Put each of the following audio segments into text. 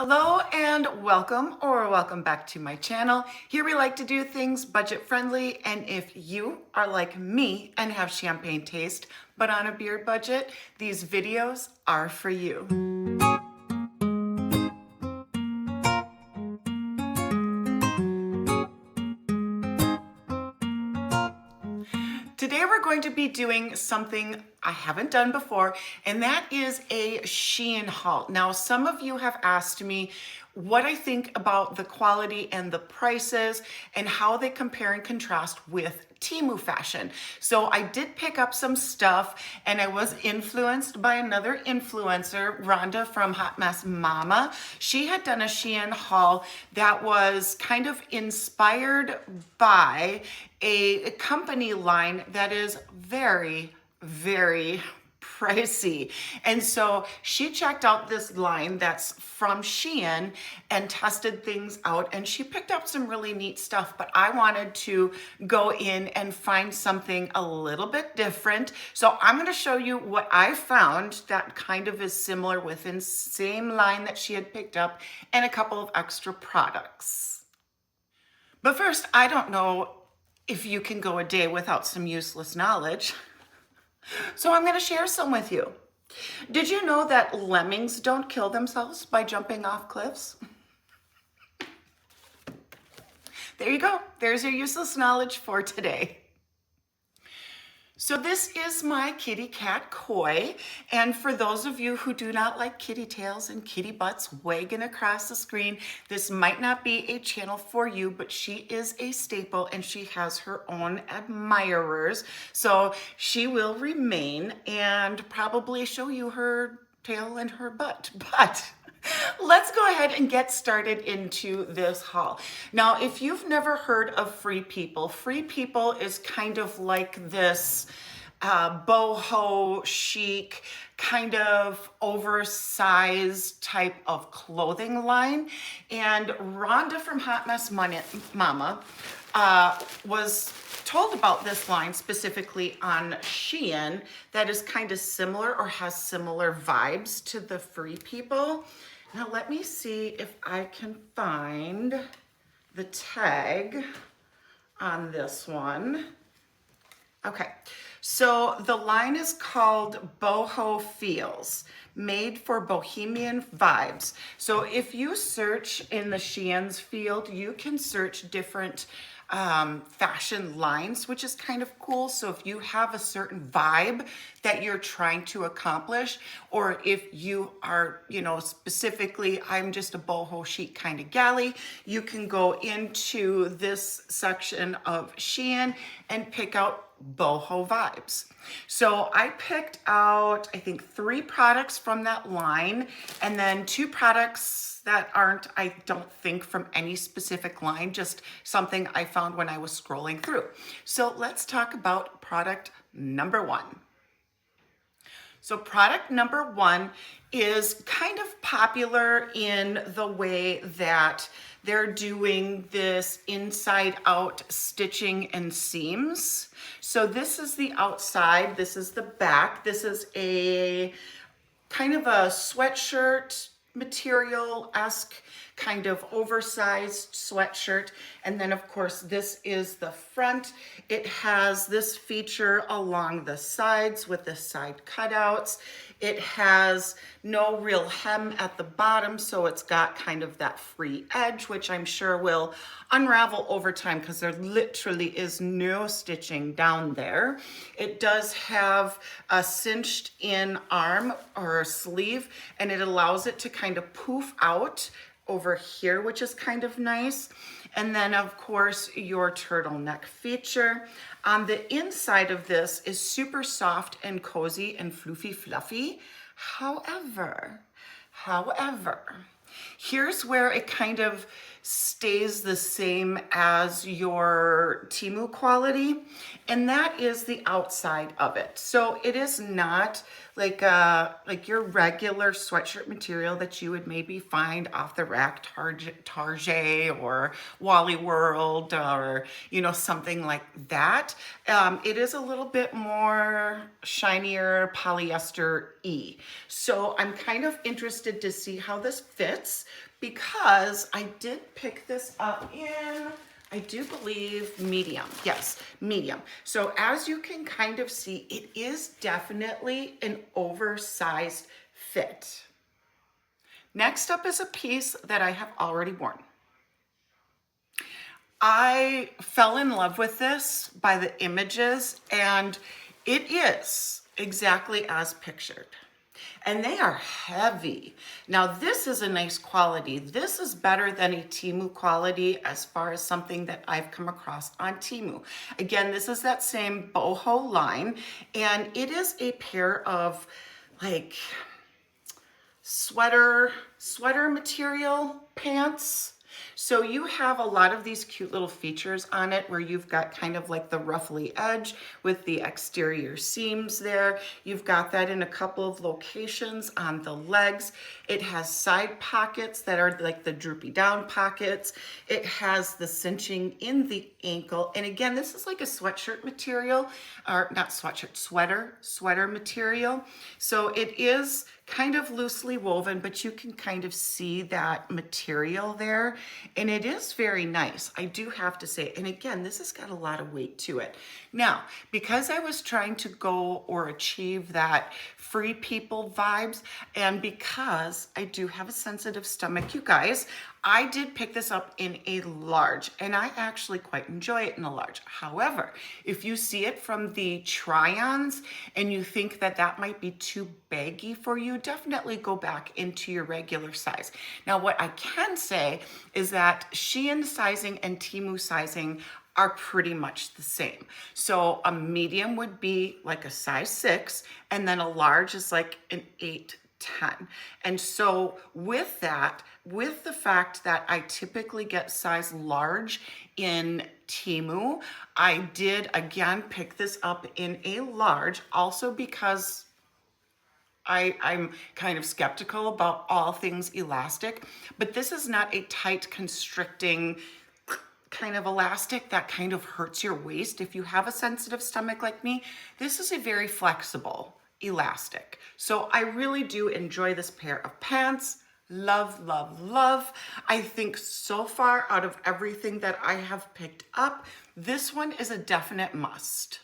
Hello and welcome back to my channel. Here we like to do things budget friendly, and if you are like me and have champagne taste but on a beard budget, these videos are for you. Today we're going to be doing something I haven't done before, and that is a Shein haul. Now, some of you have asked me what I think about the quality and the prices and how they compare and contrast with Temu fashion. So I did pick up some stuff, and I was influenced by another influencer, Rhonda from Hot Mess Mama. She had done a Shein haul that was kind of inspired by a company line that is very pricey. And so she checked out this line that's from Shein and tested things out, and she picked up some really neat stuff, but I wanted to go in and find something a little bit different. So I'm going to show you what I found that kind of is similar within same line that she had picked up and a couple of extra products. But first, I don't know if you can go a day without some useless knowledge. So I'm going to share some with you. Did you know that lemmings don't kill themselves by jumping off cliffs? There you go. There's your useless knowledge for today. So this is my kitty cat, Koi, and for those of you who do not like kitty tails and kitty butts wagging across the screen, this might not be a channel for you, but she is a staple and she has her own admirers. So she will remain and probably show you her tail and her butt, but let's go ahead and get started into this haul. Now, if you've never heard of Free People is kind of like this boho chic, kind of oversized type of clothing line. And Rhonda from Hot Mess Mama was told about this line specifically on Shein that is kind of similar or has similar vibes to the Free People. Now let me see if I can find the tag on this one. Okay, so the line is called Boho Feels, made for bohemian vibes. So if you search in the Shein's field, you can search different fashion lines, which is kind of cool. So if you have a certain vibe that you're trying to accomplish, or if you are, specifically, I'm just a boho chic kind of galley, you can go into this section of Shein and pick out boho vibes. So I picked out, I think, 3 products from that line, and then 2 products that aren't, I don't think, from any specific line, just something I found when I was scrolling through. So let's talk about product number 1. So product number 1 is kind of popular in the way that they're doing this inside out stitching and seams. So this is the outside, this is the back. This is a kind of a sweatshirt material-esque, kind of oversized sweatshirt. And then of course this is the front. It has this feature along the sides with the side cutouts. It has no real hem at the bottom, so it's got kind of that free edge, which I'm sure will unravel over time because there literally is no stitching down there. It does have a cinched in arm or sleeve, and it allows it to kind of poof out over here, which is kind of nice. And then of course your turtleneck feature. On the inside of this is super soft and cozy and floofy fluffy. However, here's where it kind of stays the same as your Temu quality, and that is the outside of it. So it is not like your regular sweatshirt material that you would maybe find off the rack, Target or Wally World, or something like that. It is a little bit more shinier polyester-y. So I'm kind of interested to see how this fits, because I did pick this up in, I do believe, medium. Yes, medium. So as you can kind of see, it is definitely an oversized fit. Next up is a piece that I have already worn. I fell in love with this by the images, and it is exactly as pictured. And they are heavy. Now this is a nice quality. This is better than a Temu quality as far as something that I've come across on Temu. Again, this is that same Boho line, and it is a pair of like sweater material pants. So you have a lot of these cute little features on it where you've got kind of like the ruffly edge with the exterior seams there. You've got that in a couple of locations on the legs. It has side pockets that are like the droopy down pockets. It has the cinching in the ankle. And again, this is like a sweatshirt material, or not sweatshirt, sweater material. So it is kind of loosely woven, but you can kind of see that material there, and it is very nice, I do have to say. And again, this has got a lot of weight to it. Now, because I was trying to go or achieve that free people vibes, and because I do have a sensitive stomach, you guys, I did pick this up in a large, and I actually quite enjoy it in a large. However, if you see it from the try-ons and you think that that might be too baggy for you, definitely go back into your regular size. Now, what I can say is that Shein sizing and Temu sizing are pretty much the same. So a medium would be like a size 6, and then a large is like an 8, 10. And so with that, with the fact that I typically get size large in Temu, I did again pick this up in a large, also because I'm kind of skeptical about all things elastic, but this is not a tight constricting kind of elastic that kind of hurts your waist. If you have a sensitive stomach like me, this is a very flexible elastic. So I really do enjoy this pair of pants. Love, love, love. I think so far out of everything that I have picked up, this one is a definite must.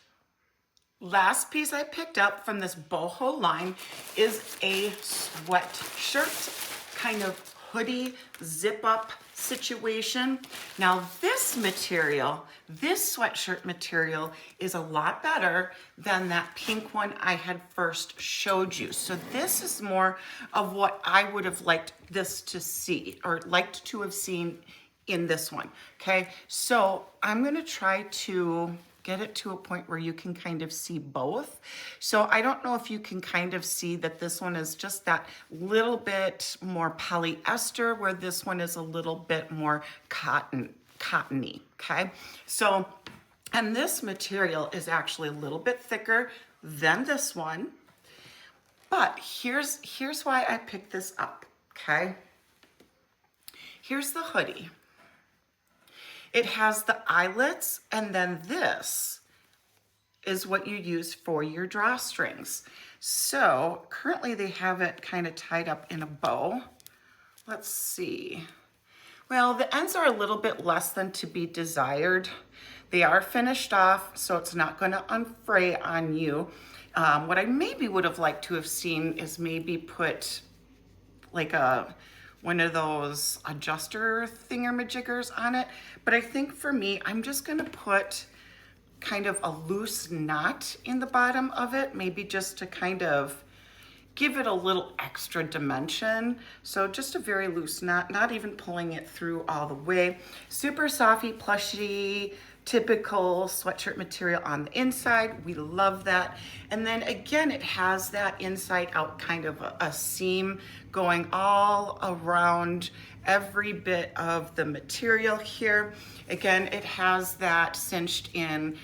Last piece I picked up from this Boho line is a sweatshirt, kind of hoodie zip up situation. Now this material, this sweatshirt material is a lot better than that pink one I had first showed you. So this is more of what I would have liked this to see, or liked to have seen in this one. Okay, so I'm gonna try to get it to a point where you can kind of see both. So I don't know if you can kind of see that this one is just that little bit more polyester, where this one is a little bit more cottony, okay? So, and this material is actually a little bit thicker than this one, but here's why I picked this up, okay? Here's the hoodie. It has the eyelets, and then this is what you use for your drawstrings. So currently they have it kind of tied up in a bow. Let's see. Well, the ends are a little bit less than to be desired. They are finished off, so it's not going to unfray on you. What I maybe would have liked to have seen is maybe put like one of those adjuster thingamajigers on it. But I think for me, I'm just gonna put kind of a loose knot in the bottom of it, maybe just to kind of give it a little extra dimension. So just a very loose knot, not even pulling it through all the way. Super softy, plushy, typical sweatshirt material on the inside. We love that. And then again, it has that inside out kind of a seam going all around every bit of the material here. Again, it has that cinched in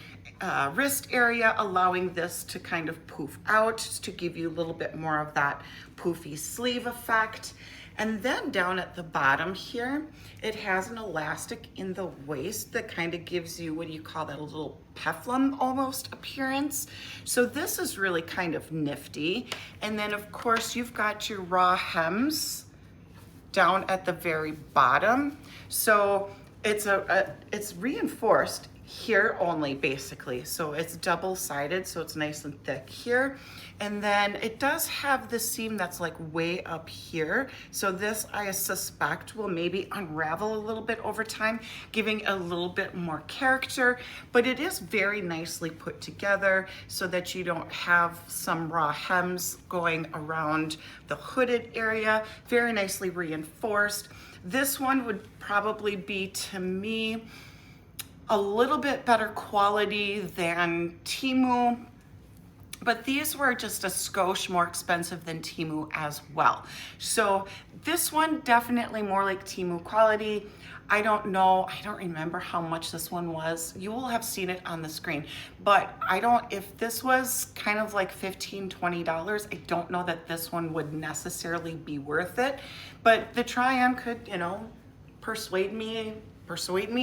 wrist area, allowing this to kind of poof out to give you a little bit more of that poofy sleeve effect. And then down at the bottom here, it has an elastic in the waist that kind of gives you, what do you call that, a little peplum almost appearance. So this is really kind of nifty. And then of course you've got your raw hems down at the very bottom. So it's reinforced here only basically. So it's double-sided, so it's nice and thick here. And then it does have the seam that's like way up here. So this, I suspect, will maybe unravel a little bit over time, giving a little bit more character, but it is very nicely put together so that you don't have some raw hems going around the hooded area. Very nicely reinforced. This one would probably be, to me, a little bit better quality than Temu, but these were just a skosh more expensive than Temu as well. So this one definitely more like Temu quality. I don't know, I don't remember how much this one was. You will have seen it on the screen, but if this was kind of like $15, $20, I don't know that this one would necessarily be worth it, but the try-on could, you know, persuade me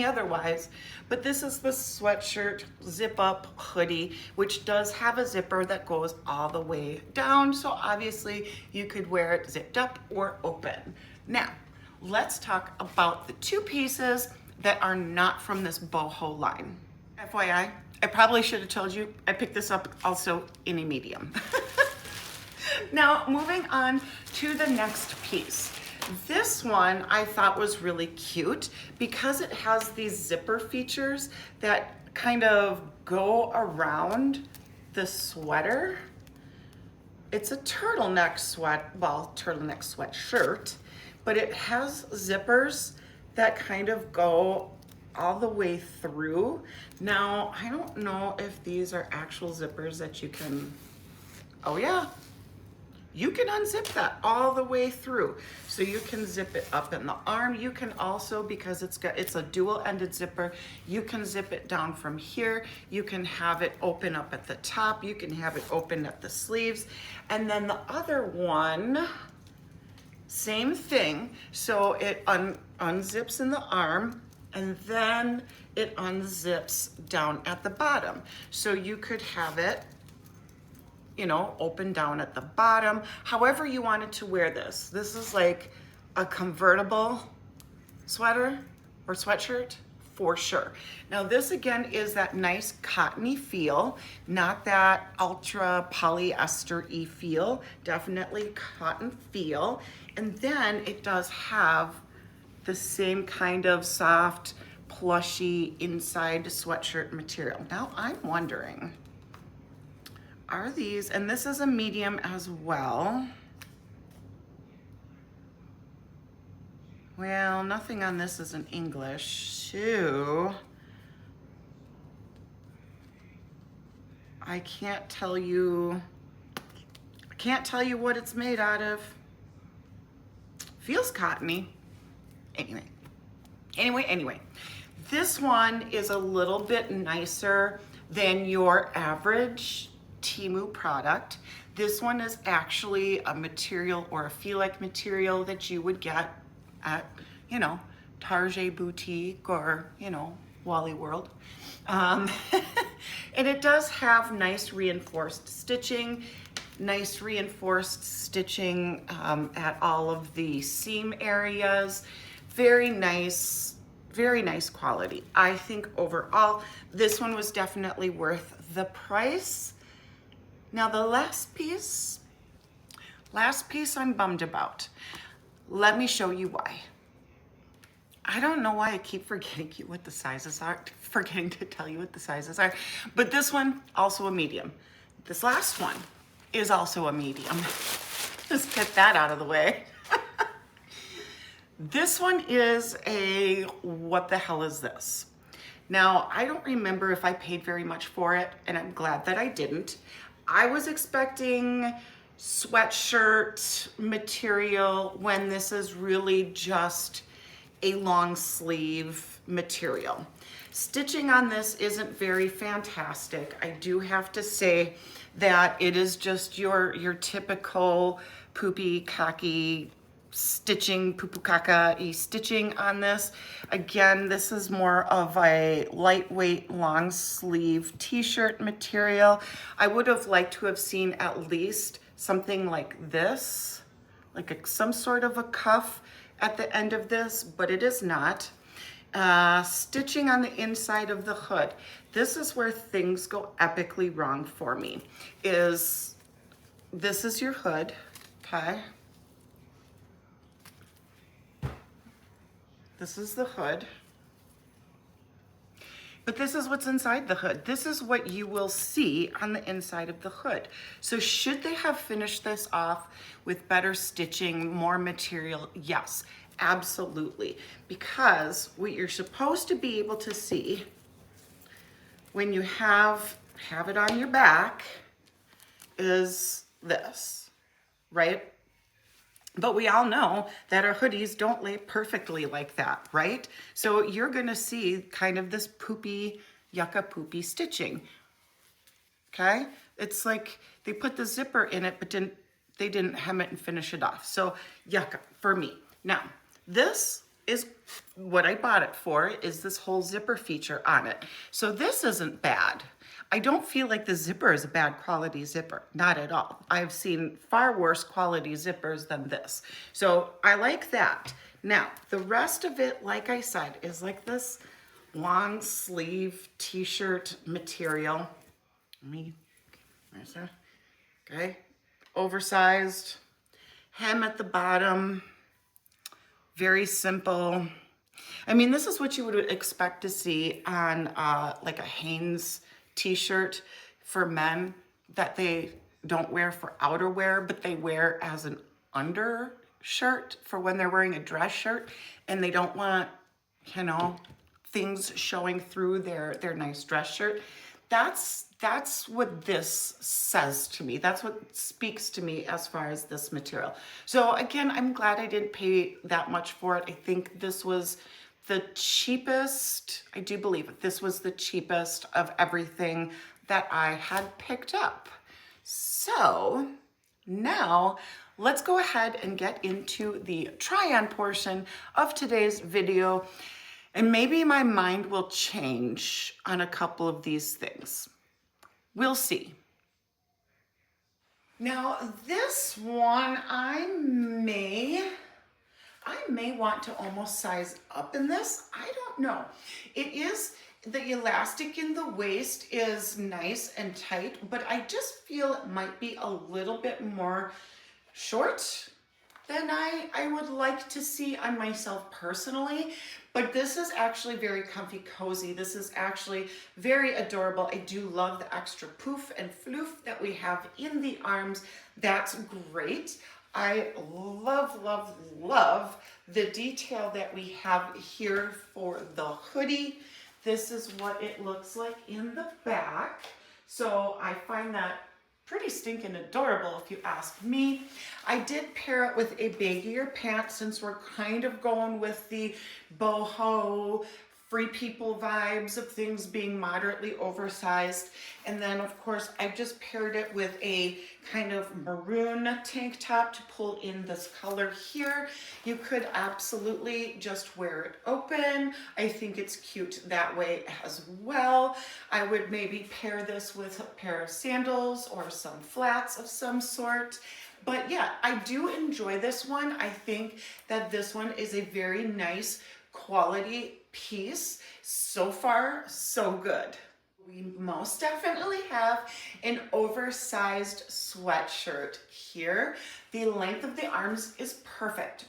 otherwise. But this is the sweatshirt zip up hoodie, which does have a zipper that goes all the way down. So obviously you could wear it zipped up or open. Now, let's talk about the two pieces that are not from this boho line. FYI, I probably should have told you, I picked this up also in a medium. Now, moving on to the next piece. This one I thought was really cute because it has these zipper features that kind of go around the sweater. It's a turtleneck sweatshirt, but it has zippers that kind of go all the way through. Now, I don't know if these are actual zippers that you can, oh yeah, you can unzip that all the way through. So you can zip it up in the arm. You can also, because it's a dual-ended zipper, you can zip it down from here. You can have it open up at the top. You can have it open at the sleeves. And then the other one, same thing. So it unzips in the arm, and then it unzips down at the bottom. So you could have it, you know, open down at the bottom, however you wanted to wear this. This is like a convertible sweater or sweatshirt for sure. Now this again is that nice cottony feel, not that ultra polyester-y feel, definitely cotton feel. And then it does have the same kind of soft, plushy inside sweatshirt material. Now I'm wondering, are these, and this is a medium as well. Well, nothing on this is in English. So I can't tell you what it's made out of. Feels cottony. Anyway. This one is a little bit nicer than your average Temu product. This one is actually a material or a feel-like material that you would get at, you know, Target Boutique or, you know, Wally World. And it does have nice reinforced stitching at all of the seam areas. Very nice quality. I think overall, this one was definitely worth the price. Now the last piece I'm bummed about. Let me show you why. I don't know why I keep forgetting to tell you what the sizes are, but this one, also a medium. This last one is also a medium. Just get that out of the way. This one is a, what the hell is this? Now, I don't remember if I paid very much for it, and I'm glad that I didn't. I was expecting sweatshirt material when this is really just a long sleeve material. Stitching on this isn't very fantastic. I do have to say that it is just your typical poopy cocky stitching, poo-poo caca-y stitching on this. Again, this is more of a lightweight long sleeve t-shirt material. I would have liked to have seen at least something like this, like some sort of a cuff at the end of this, but it is not. Stitching on the inside of the hood. This is where things go epically wrong for me. This is your hood, okay? This is the hood. But this is what's inside the hood. This is what you will see on the inside of the hood. So should they have finished this off with better stitching, more material? Yes, absolutely. Because what you're supposed to be able to see when you have it on your back is this, right? But we all know that our hoodies don't lay perfectly like that, right? So you're gonna see kind of this poopy, yucca poopy stitching, okay? It's like they put the zipper in it, but they didn't hem it and finish it off. So yucca for me. Now, this is what I bought it for, is this whole zipper feature on it. So this isn't bad. I don't feel like the zipper is a bad quality zipper, not at all. I've seen far worse quality zippers than this. So I like that. Now, the rest of it, like I said, is like this long sleeve t-shirt material. Okay, oversized, hem at the bottom, very simple. I mean, this is what you would expect to see on like a Hanes t-shirt for men that they don't wear for outerwear, but they wear as an undershirt for when they're wearing a dress shirt and they don't want, you know, things showing through their nice dress shirt. That's what this says to me. That's what speaks to me as far as this material. So again, I'm glad I didn't pay that much for it. I think this was the cheapest, I do believe this was the cheapest of everything that I had picked up. So now let's go ahead and get into the try-on portion of today's video. And maybe my mind will change on a couple of these things. We'll see. Now this one, I may want to almost size up in this. I don't know. It is, the elastic in the waist is nice and tight, but I just feel it might be a little bit more short than I would like to see on myself personally. But this is actually very comfy, cozy. This is actually very adorable. I do love the extra poof and floof that we have in the arms. That's great. I love, love, love the detail that we have here for the hoodie. This is what it looks like in the back. So I find that pretty stinking adorable if you ask me. I did pair it with a baggier pant since we're kind of going with the boho free people vibes of things being moderately oversized. And then of course I just paired it with a kind of maroon tank top to pull in this color here. You could absolutely just wear it open. I think it's cute that way as well. I would maybe pair this with a pair of sandals or some flats of some sort. But yeah, I do enjoy this one. I think that this one is a very nice quality piece. So far, so good. We most definitely have an oversized sweatshirt here. The length of the arms is perfect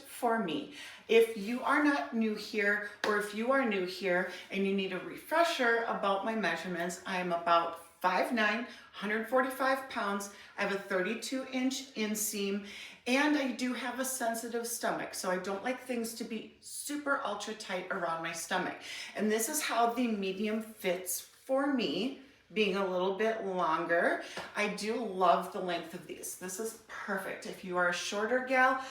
for me. If you are not new here, or if you are new here and you need a refresher about my measurements, I am about 5'9", 145 pounds. I have a 32-inch inseam, and I do have a sensitive stomach, so I don't like things to be super ultra tight around my stomach. And this is how the medium fits for me, being a little bit longer. I do love the length of these. This is perfect. If you are a shorter gal,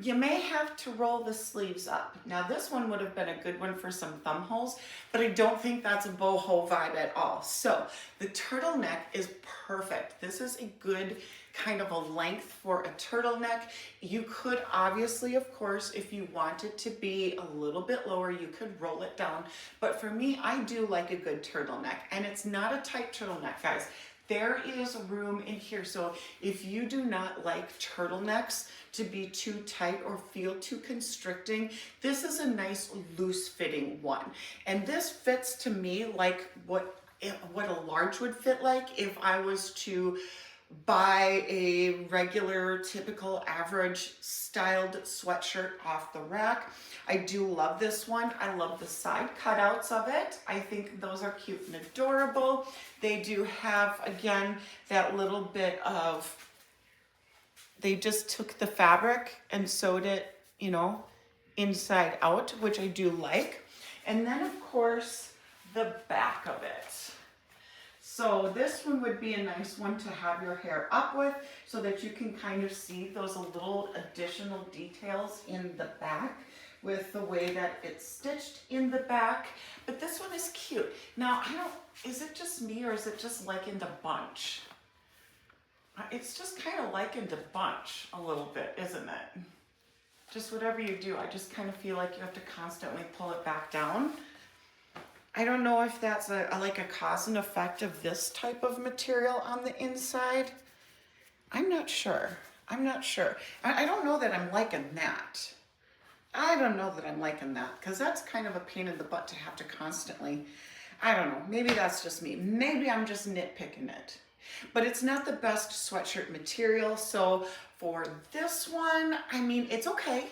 you may have to roll the sleeves up. Now this one would have been a good one for some thumb holes, but I don't think that's a boho vibe at all. So the turtleneck is perfect. This is a good kind of a length for a turtleneck. You could obviously, of course, if you want it to be a little bit lower, you could roll it down. But for me, I do like a good turtleneck, and it's not a tight turtleneck, guys. There is room in here. So if you do not like turtlenecks to be too tight or feel too constricting, this is a nice loose fitting one. And this fits to me like what a large would fit like if I was to buy a regular, typical, average styled sweatshirt off the rack. I do love this one. I love the side cutouts of it. I think those are cute and adorable. They do have, again, that little bit of, they just took the fabric and sewed it, you know, inside out, which I do like. And then, of course, the back of it. So this one would be a nice one to have your hair up with so that you can kind of see those little additional details in the back with the way that it's stitched in the back. But this one is cute. Now, is it just me or is it just like in the bunch? It's just kind of like in the bunch a little bit, isn't it? Just whatever you do, I just kind of feel like you have to constantly pull it back down. I don't know if that's like a cause and effect of this type of material on the inside. I'm not sure. I'm not sure. I don't know that I'm liking that. I don't know that I'm liking that because that's kind of a pain in the butt to have to constantly, I don't know, maybe that's just me. Maybe I'm just nitpicking it. But it's not the best sweatshirt material. So for this one, I mean, it's okay.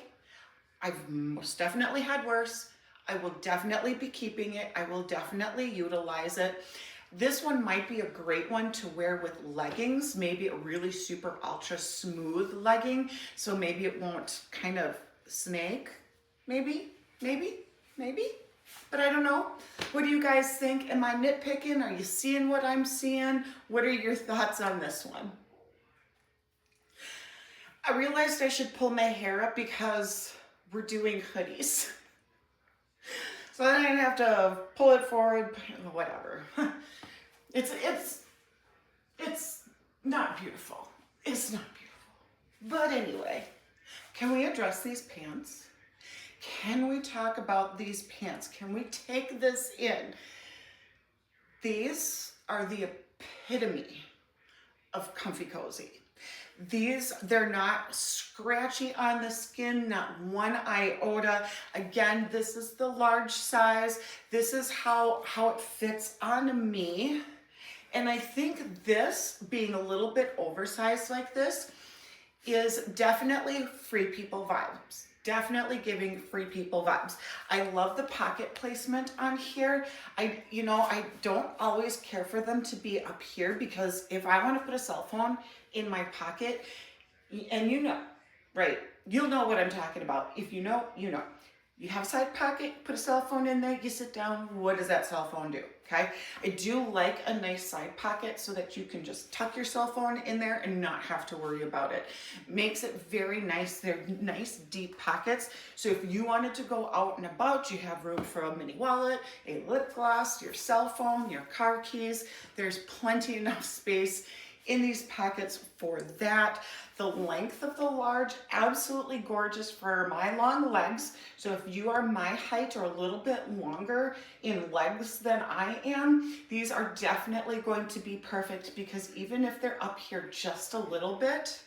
I've most definitely had worse. I will definitely be keeping it. I will definitely utilize it. This one might be a great one to wear with leggings, maybe a really super ultra smooth legging. So maybe it won't kind of snake, maybe. But I don't know. What do you guys think? Am I nitpicking? Are you seeing what I'm seeing? What are your thoughts on this one? I realized I should pull my hair up because we're doing hoodies. So then I have to pull it forward, whatever. It's not beautiful. It's not beautiful. But anyway, can we address these pants? Can we talk about these pants? Can we take this in? These are the epitome of comfy cozy. They're not scratchy on the skin, not one iota. Again, this is the large size. This is how it fits on me. And I think this, being a little bit oversized like this, is definitely free people vibes. Definitely giving free people vibes. I love the pocket placement on here. I don't always care for them to be up here because if I want to put a cell phone in my pocket, and you know, right, you'll know what I'm talking about. If you know, you know. You have a side pocket, put a cell phone in there, you sit down, what does that cell phone do? Okay, I do like a nice side pocket so that you can just tuck your cell phone in there and not have to worry about it. Makes it very nice. They're nice deep pockets. So if you wanted to go out and about, you have room for a mini wallet, a lip gloss, your cell phone, your car keys. There's plenty enough space in these pockets for that. The length of the large, absolutely gorgeous for my long legs. So if you are my height or a little bit longer in legs than I am, these are definitely going to be perfect because even if they're up here just a little bit,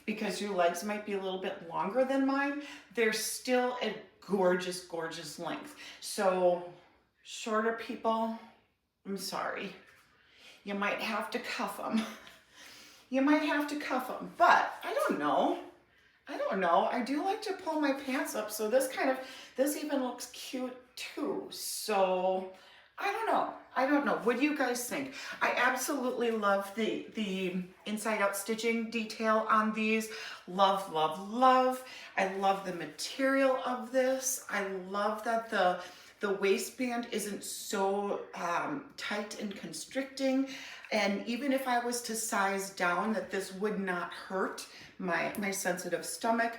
because your legs might be a little bit longer than mine, they're still a gorgeous, gorgeous length. So shorter people, I'm sorry, you might have to cuff them. You might have to cuff them, but I don't know. I do like to pull my pants up, so this even looks cute too. So I don't know. What do you guys think? I absolutely love the inside out stitching detail on these. Love, love, love. I love the material of this. I love that the waistband isn't so tight and constricting. And even if I was to size down, that this would not hurt my sensitive stomach.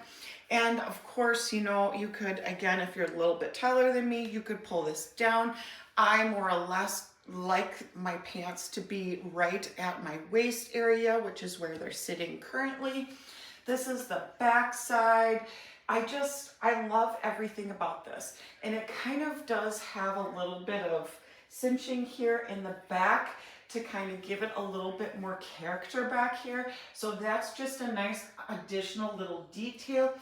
And of course, you know, you could, again, if you're a little bit taller than me, you could pull this down. I more or less like my pants to be right at my waist area, which is where they're sitting currently. This is the back side. I love everything about this. And it kind of does have a little bit of cinching here in the back to kind of give it a little bit more character back here. So that's just a nice additional little detail.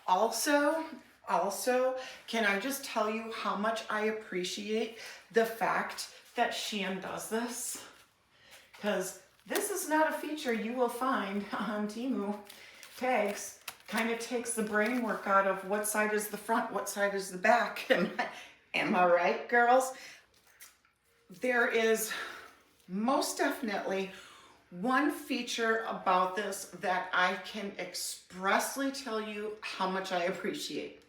Also, can I just tell you how much I appreciate the fact that Shein does this? Because this is not a feature you will find on Temu tags. Kind of takes the brain work out of what side is the front, what side is the back. Am I right, girls? There is most definitely one feature about this that I can expressly tell you how much I appreciate,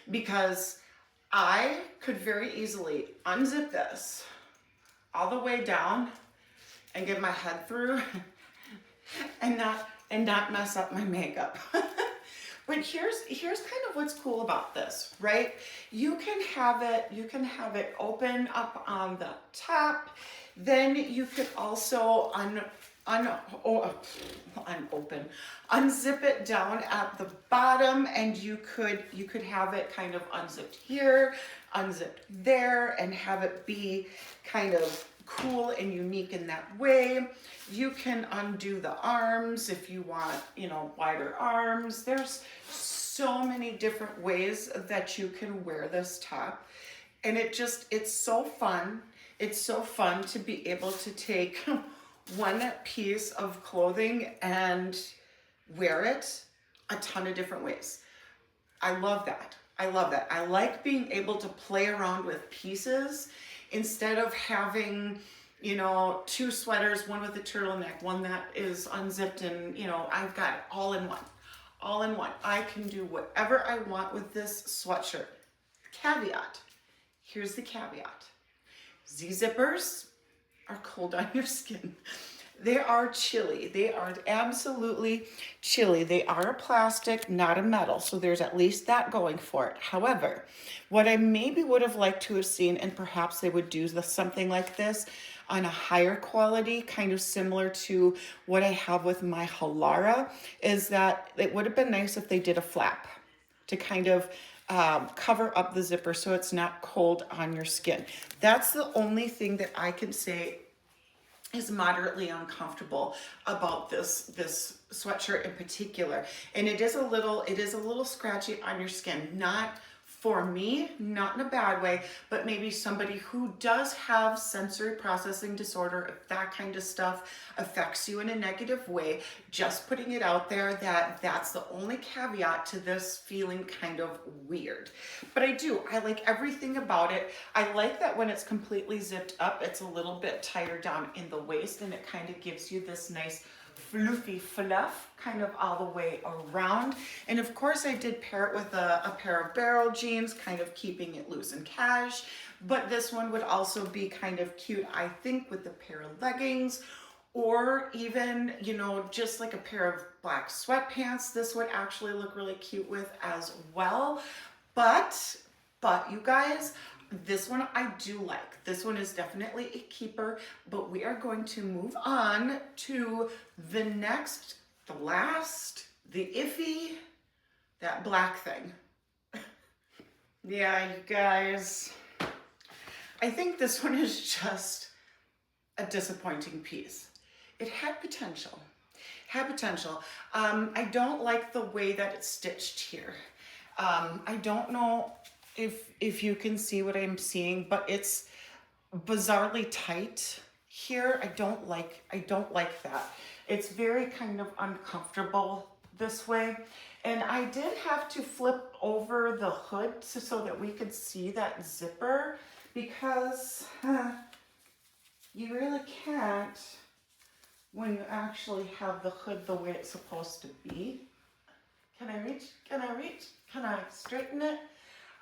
because I could very easily unzip this all the way down and get my head through and not mess up my makeup. But here's kind of what's cool about this, right? You can have it open up on the top. Then you could also unzip it down at the bottom, and you could have it kind of unzipped here, unzipped there, and have it be kind of cool and unique in that way. You can undo the arms if you want, you know, wider arms. There's so many different ways that you can wear this top. And it's so fun. It's so fun to be able to take one piece of clothing and wear it a ton of different ways. I love that. I love that. I like being able to play around with pieces instead of having, you know, two sweaters, one with a turtleneck, one that is unzipped, and, you know, I've got it all in one. All in one. I can do whatever I want with this sweatshirt. Caveat. Here's the caveat. Z-zippers are cold on your skin. They are chilly. They are absolutely chilly. They are a plastic, not a metal. So there's at least that going for it. However, what I maybe would have liked to have seen, and perhaps they would do something like this on a higher quality, kind of similar to what I have with my Halara, is that it would have been nice if they did a flap to kind of cover up the zipper so it's not cold on your skin. That's the only thing that I can say is moderately uncomfortable about this sweatshirt in particular. And it is a little scratchy on your skin. Not for me, not in a bad way, but maybe somebody who does have sensory processing disorder, if that kind of stuff affects you in a negative way, just putting it out there that that's the only caveat to this feeling kind of weird. But I like everything about it. I like that when it's completely zipped up, it's a little bit tighter down in the waist, and it kind of gives you this nice floofy fluff kind of all the way around. And of course I did pair it with a pair of barrel jeans, kind of keeping it loose and cash. But this one would also be kind of cute, I think, with a pair of leggings, or even, you know, just like a pair of black sweatpants. This would actually look really cute with as well. But you guys, this one I do like. This one is definitely a keeper, but we are going to move on to the next, the last, the iffy, that black thing. Yeah, you guys, I think this one is just a disappointing piece. It had potential. I don't like the way that it's stitched here. I don't know if you can see what I'm seeing, but it's bizarrely tight here. I don't like that. It's very kind of uncomfortable this way. And I did have to flip over the hood so that we could see that zipper, because you really can't when you actually have the hood the way it's supposed to be. Can I reach? Can I straighten it?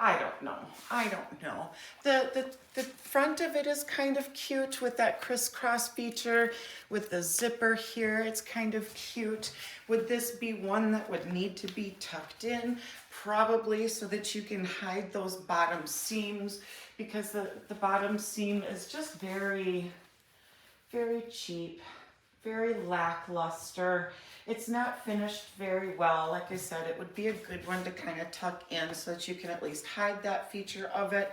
I don't know. I don't know. The front of it is kind of cute with that crisscross feature with the zipper here. It's kind of cute. Would this be one that would need to be tucked in? Probably, so that you can hide those bottom seams, because the bottom seam is just very, very cheap, very lackluster. It's not finished very well. Like I said, it would be a good one to kind of tuck in so that you can at least hide that feature of it.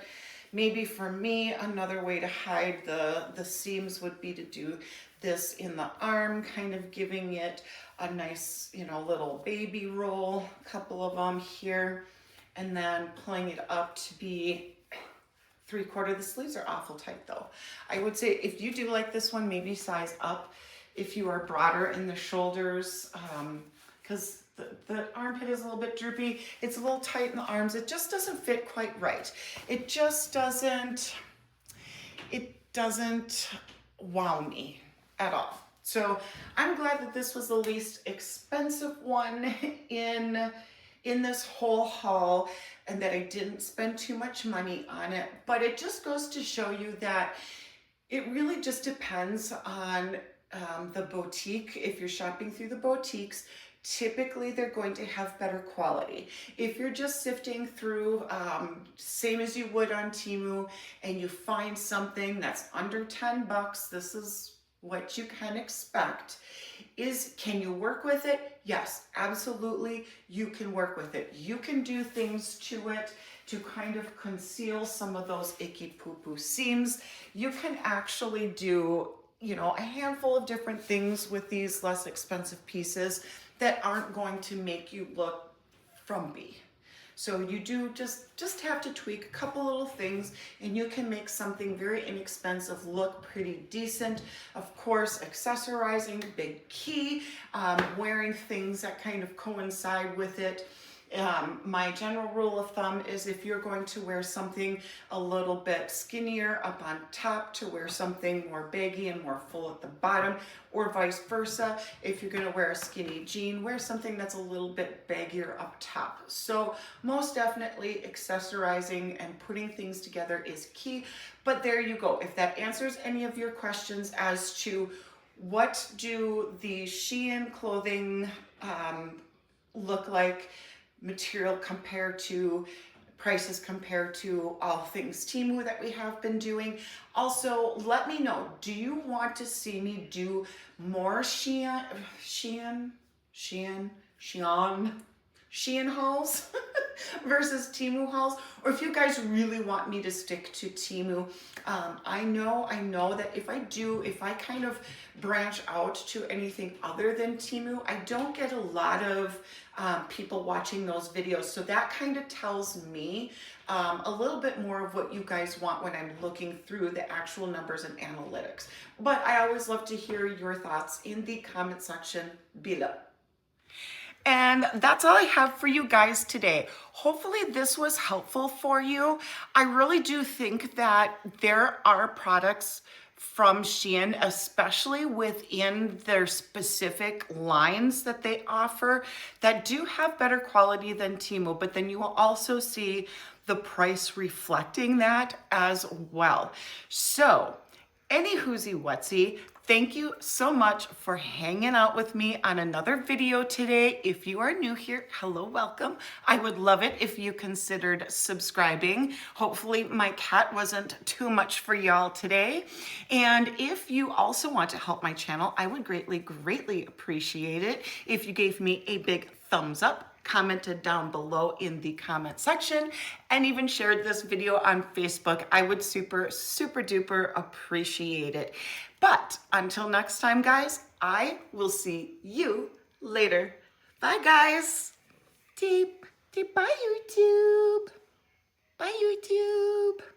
Maybe for me, another way to hide the seams would be to do this in the arm, kind of giving it a nice, you know, little baby roll, a couple of them here, and then pulling it up to be 3/4. The sleeves are awful tight though. I would say if you do like this one, maybe size up if you are broader in the shoulders, because the armpit is a little bit droopy. It's a little tight in the arms. It just doesn't fit quite right. It just doesn't, wow me at all. So I'm glad that this was the least expensive one in this whole haul, and that I didn't spend too much money on it. But it just goes to show you that it really just depends on the boutique. If you're shopping through the boutiques, typically they're going to have better quality. If you're just sifting through, same as you would on Temu, and you find something that's under 10 bucks, this is what you can expect. Can you work with it? Yes, absolutely, you can work with it. You can do things to it to kind of conceal some of those icky poo-poo seams. You can actually do, you know, a handful of different things with these less expensive pieces that aren't going to make you look frumpy. So you do just have to tweak a couple little things, and you can make something very inexpensive look pretty decent. Of course, accessorizing, big key, wearing things that kind of coincide with it. My general rule of thumb is if you're going to wear something a little bit skinnier up on top, to wear something more baggy and more full at the bottom, or vice versa. If you're going to wear a skinny jean, wear something that's a little bit baggier up top. So most definitely accessorizing and putting things together is key. But there you go. If that answers any of your questions as to what do the Shein clothing look like, material compared to prices, compared to all things Temu that we have been doing. Also, let me know, do you want to see me do more Shein hauls versus Temu hauls, or if you guys really want me to stick to Temu. I know that if I kind of branch out to anything other than Temu, I don't get a lot of people watching those videos. So that kind of tells me a little bit more of what you guys want when I'm looking through the actual numbers and analytics. But I always love to hear your thoughts in the comment section below. And that's all I have for you guys today. Hopefully this was helpful for you. I really do think that there are products from Shein, especially within their specific lines that they offer, that do have better quality than Temu, but then you will also see the price reflecting that as well. So, any whoosie whatsy, thank you so much for hanging out with me on another video today. If you are new here, hello, welcome. I would love it if you considered subscribing. Hopefully my cat wasn't too much for y'all today. And if you also want to help my channel, I would greatly appreciate it if you gave me a big thumbs up, commented down below in the comment section, and even shared this video on Facebook. I would super duper appreciate it. But until next time, guys, I will see you later. Bye, guys. Deep, bye, YouTube. Bye, YouTube.